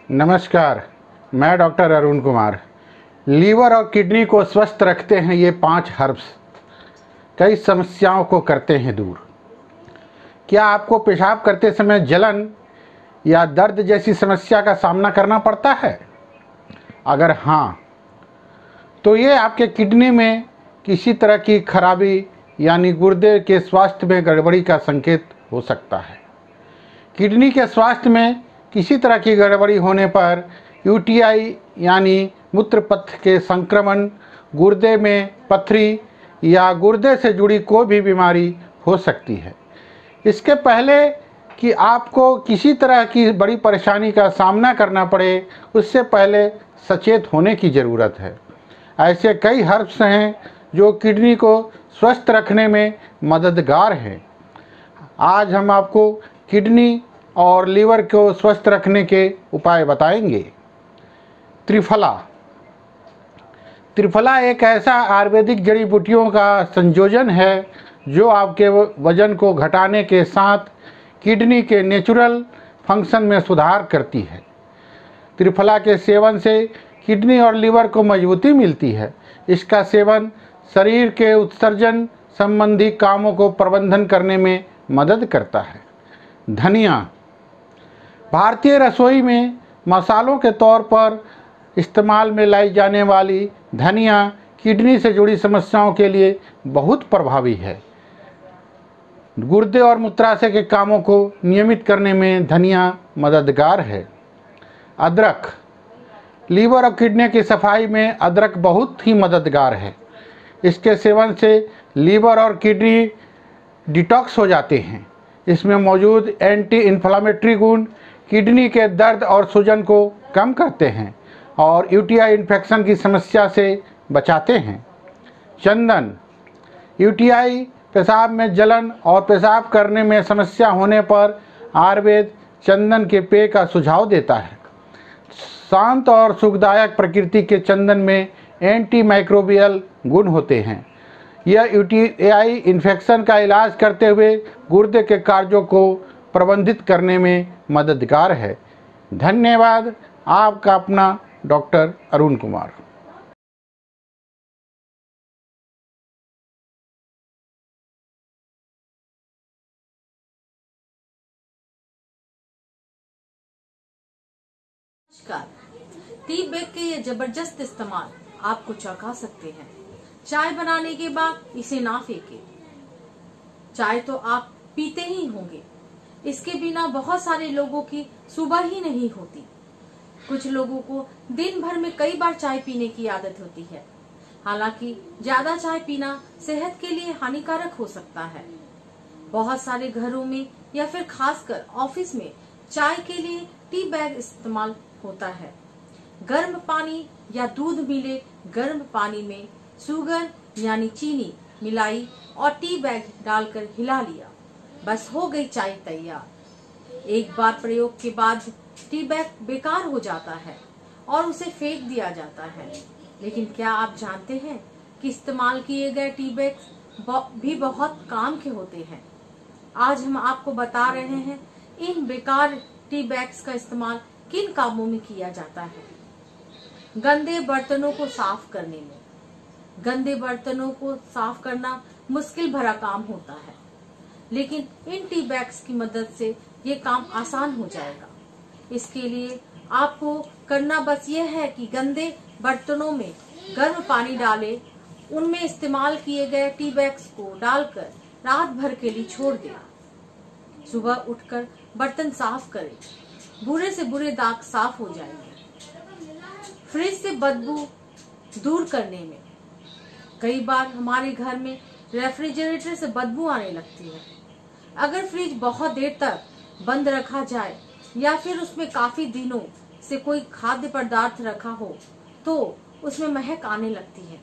नमस्कार, मैं doctor Arun Kumar. Liver और किडनी को स्वस्थ रखते हैं ये 5 हर्ब्स, कई समस्याओं को करते हैं दूर। क्या आपको पेशाब करते समय जलन या दर्द जैसी समस्या का सामना करना पड़ता है? अगर हाँ, तो ये आपके किडनी में किसी तरह की खराबी यानी गुर्दे के स्वास्थ्य में गड़बड़ी का संकेत हो सकता है। किडनी के स्वास्थ्य में किसी तरह की गड़बड़ी होने पर यूटीआई यानी मूत्रपथ के संक्रमण, गुर्दे में पथरी या गुर्दे से जुड़ी कोई भी बीमारी हो सकती है। इसके पहले कि आपको किसी तरह की बड़ी परेशानी का सामना करना पड़े, उससे पहले सचेत होने की ज़रूरत है। ऐसे कई हर्ब्स हैं जो किडनी को स्वस्थ रखने में मददगार हैं। आज हम आपको किडनी और लीवर को स्वस्थ रखने के उपाय बताएंगे। त्रिफला। त्रिफला एक ऐसा आयुर्वेदिक जड़ी बूटियों का संयोजन है जो आपके वजन को घटाने के साथ किडनी के नेचुरल फंक्शन में सुधार करती है। त्रिफला के सेवन से किडनी और लीवर को मजबूती मिलती है। इसका सेवन शरीर के उत्सर्जन संबंधी कामों को प्रबंधन करने में मदद करता है। धनिया। भारतीय रसोई में मसालों के तौर पर इस्तेमाल में लाई जाने वाली धनिया किडनी से जुड़ी समस्याओं के लिए बहुत प्रभावी है। गुर्दे और मूत्राशय के कामों को नियमित करने में धनिया मददगार है। अदरक। लीवर और किडनी की सफाई में अदरक बहुत ही मददगार है। इसके सेवन से लीवर और किडनी डिटॉक्स हो जाते हैं। इसमें मौजूद एंटी इन्फ्लामेटरी गुण किडनी के दर्द और सूजन को कम करते हैं और यूटीआई इन्फेक्शन की समस्या से बचाते हैं। चंदन। यूटीआई, पेशाब में जलन और पेशाब करने में समस्या होने पर आयुर्वेद चंदन के पेय का सुझाव देता है। शांत और सुखदायक प्रकृति के चंदन में एंटी माइक्रोबियल गुण होते हैं। यह यूटीआई इन्फेक्शन का इलाज करते हुए गुर्दे के कार्यों को प्रबंधित करने में मददगार है। धन्यवाद। आपका अपना डॉक्टर अरुण कुमार। नमस्कार। टी बैग के ये जबरदस्त इस्तेमाल आपको चौंका सकते हैं। चाय बनाने के बाद इसे ना फेंकें। चाय तो आप पीते ही होंगे, इसके बिना बहुत सारे लोगों की सुबह ही नहीं होती। कुछ लोगों को दिन भर में कई बार चाय पीने की आदत होती है। हालांकि ज्यादा चाय पीना सेहत के लिए हानिकारक हो सकता है। बहुत सारे घरों में या फिर खासकर ऑफिस में चाय के लिए टी बैग इस्तेमाल होता है। गर्म पानी या दूध मिले गर्म पानी में शुगर यानी चीनी मिलाई और टी बैग डालकर हिला लिया, बस हो गई चाय तैयार। एक बार प्रयोग के बाद टी बैग बेकार हो जाता है और उसे फेंक दिया जाता है। लेकिन क्या आप जानते हैं कि इस्तेमाल किए गए टी बैग भी बहुत काम के होते हैं। आज हम आपको बता रहे हैं इन बेकार टी बैग्स का इस्तेमाल किन कामों में किया जाता है। गंदे बर्तनों को साफ करने में। गंदे बर्तनों को साफ करना मुश्किल भरा काम होता है, लेकिन इन टी बैग्स की मदद से ये काम आसान हो जाएगा। इसके लिए आपको करना बस ये है कि गंदे बर्तनों में गर्म पानी डालें, उनमें इस्तेमाल किए गए टी बैग्स को डालकर रात भर के लिए छोड़ दें। सुबह उठकर बर्तन साफ करें, बुरे से बुरे दाग साफ हो जाएंगे। फ्रिज से बदबू दूर करने में। कई बार हमारे घर में रेफ्रिजरेटर से बदबू आने लगती है। अगर फ्रिज बहुत देर तक बंद रखा जाए या फिर उसमें काफी दिनों से कोई खाद्य पदार्थ रखा हो तो उसमें महक आने लगती है।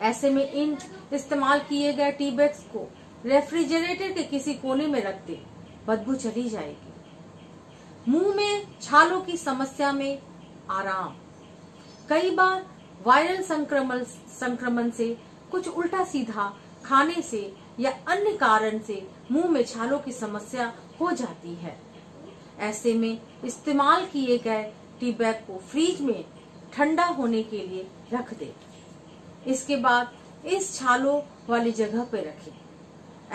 ऐसे में इन इस्तेमाल किए गए टी बैग्स को रेफ्रिजरेटर के किसी कोने में रख दे, बदबू चली जाएगी। मुंह में छालों की समस्या में आराम। कई बार वायरल संक्रमण से कुछ उल्टा सीधा खाने से या अन्य कारण से मुंह में छालों की समस्या हो जाती है। ऐसे में इस्तेमाल किए गए टी बैग को फ्रिज में ठंडा होने के लिए रख दें। इसके बाद इस छालों वाली जगह पर रखें।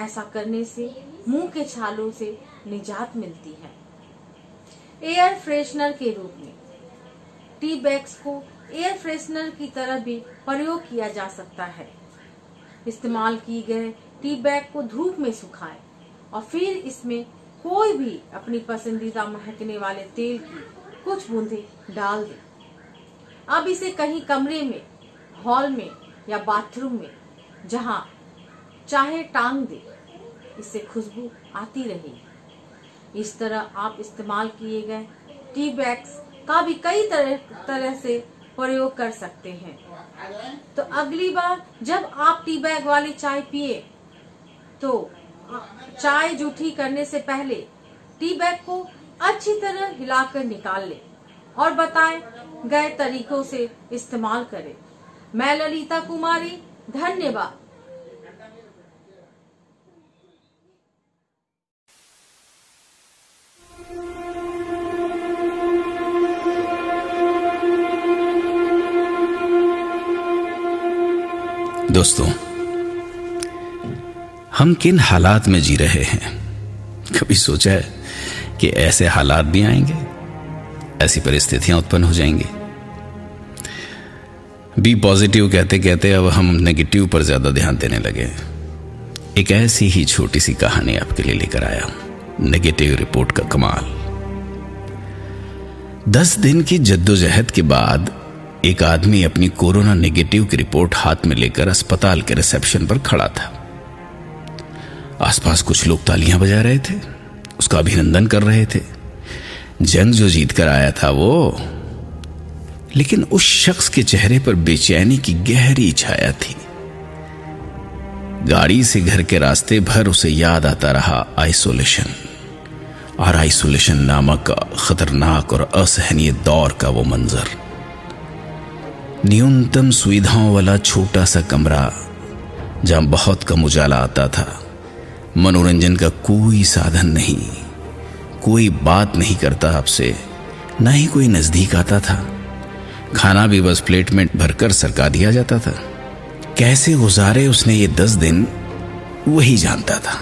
ऐसा करने से मुंह के छालों से निजात मिलती है। एयर फ्रेशनर के रूप में टी बैग्स को एयर फ्रेशनर की तरह भी प्रयोग किया जा सकता है। इस्तेमाल की गए टी बैग को धूप में सुखाएं और फिर इसमें कोई भी अपनी पसंदीदा महकने वाले तेल की कुछ बूंदें डाल दें। अब इसे कहीं कमरे में, हॉल में या बाथरूम में जहां चाहे टांग दे, इससे खुशबू आती रहेगी। इस तरह आप इस्तेमाल किए गए टी बैग्स का भी कई तरह से प्रयोग कर सकते हैं। तो अगली बार जब आप टी बैग वाली चाय पिए तो चाय जूठी करने से पहले टी बैग को अच्छी तरह हिलाकर निकाल लें और बताए गए तरीकों से इस्तेमाल करें। मैं ललिता कुमारी, धन्यवाद। दोस्तों, हम किन हालात में जी रहे हैं, कभी सोचा है कि ऐसे हालात भी आएंगे, ऐसी परिस्थितियां उत्पन्न हो जाएंगी। बी पॉजिटिव कहते कहते अब हम नेगेटिव पर ज्यादा ध्यान देने लगे। एक ऐसी ही छोटी सी कहानी आपके लिए लेकर आया हूं, नेगेटिव रिपोर्ट का कमाल। 10 दिन की जद्दोजहद के बाद एक आदमी अपनी कोरोना नेगेटिव की रिपोर्ट हाथ में लेकर अस्पताल के रिसेप्शन पर खड़ा था। आसपास कुछ लोग तालियां बजा रहे थे, उसका अभिनंदन कर रहे थे। जंग जो जीत कर आया था वो। लेकिन उस शख्स के चेहरे पर बेचैनी की गहरी छाया थी। गाड़ी से घर के रास्ते भर उसे याद आता रहा आइसोलेशन, और आइसोलेशन नामक खतरनाक और असहनीय दौर का वो मंजर। न्यूनतम सुविधाओं वाला छोटा सा कमरा जहां बहुत कम उजाला आता था, मनोरंजन का कोई साधन नहीं, कोई बात नहीं करता आपसे, ना ही कोई नजदीक आता था। खाना भी बस प्लेट में भरकर सरका दिया जाता था। कैसे गुजारे उसने ये 10 दिन, वही जानता था।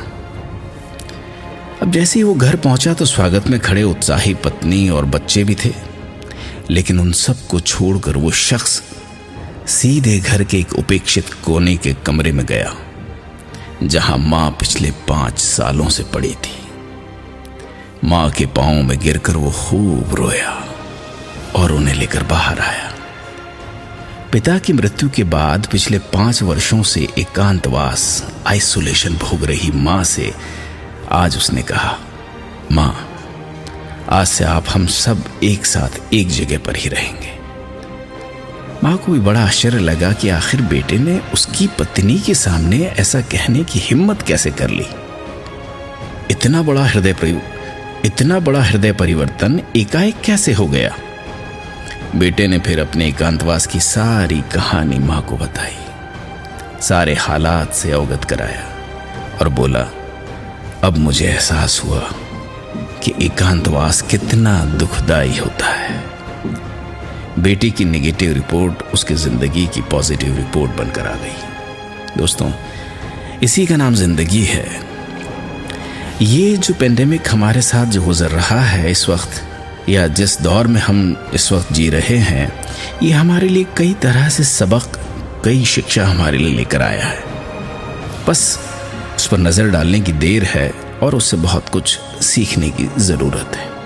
अब जैसे ही वो घर पहुंचा तो स्वागत में खड़े उत्साही पत्नी और बच्चे भी थे। लेकिन उन सब को छोड़कर वो शख्स सीधे घर के एक उपेक्षित कोने के कमरे में गया, जहां मां पिछले 5 सालों से पड़ी थी। मां के पांवों में गिरकर वो खूब रोया और उन्हें लेकर बाहर आया। पिता की मृत्यु के बाद पिछले 5 वर्षों से एकांतवास, आइसोलेशन भोग रही मां से आज उसने कहा, मां, आज से आप हम सब एक साथ एक जगह पर ही रहेंगे। मां को भी बड़ा आश्चर्य लगा कि आखिर बेटे ने उसकी पत्नी के सामने ऐसा कहने की हिम्मत कैसे कर ली। इतना बड़ा हृदय परिवर्तन एकाएक कैसे हो गया। बेटे ने फिर अपने एकांतवास की सारी कहानी मां को बताई, सारे हालात से अवगत कराया और बोला, अब मुझे एहसास हुआ कि एकांतवास कितना दुखदाई होता है। बेटी की नेगेटिव रिपोर्ट उसकी जिंदगी की पॉजिटिव रिपोर्ट बनकर आ गई। दोस्तों, इसी का नाम जिंदगी है। ये जो पेंडेमिक हमारे साथ जो गुजर रहा है इस वक्त, या जिस दौर में हम इस वक्त जी रहे हैं, ये हमारे लिए कई तरह से सबक, कई शिक्षा हमारे लिए लेकर आया है। बस उस पर नजर डालने की देर है और उससे बहुत कुछ सीखने की जरूरत है।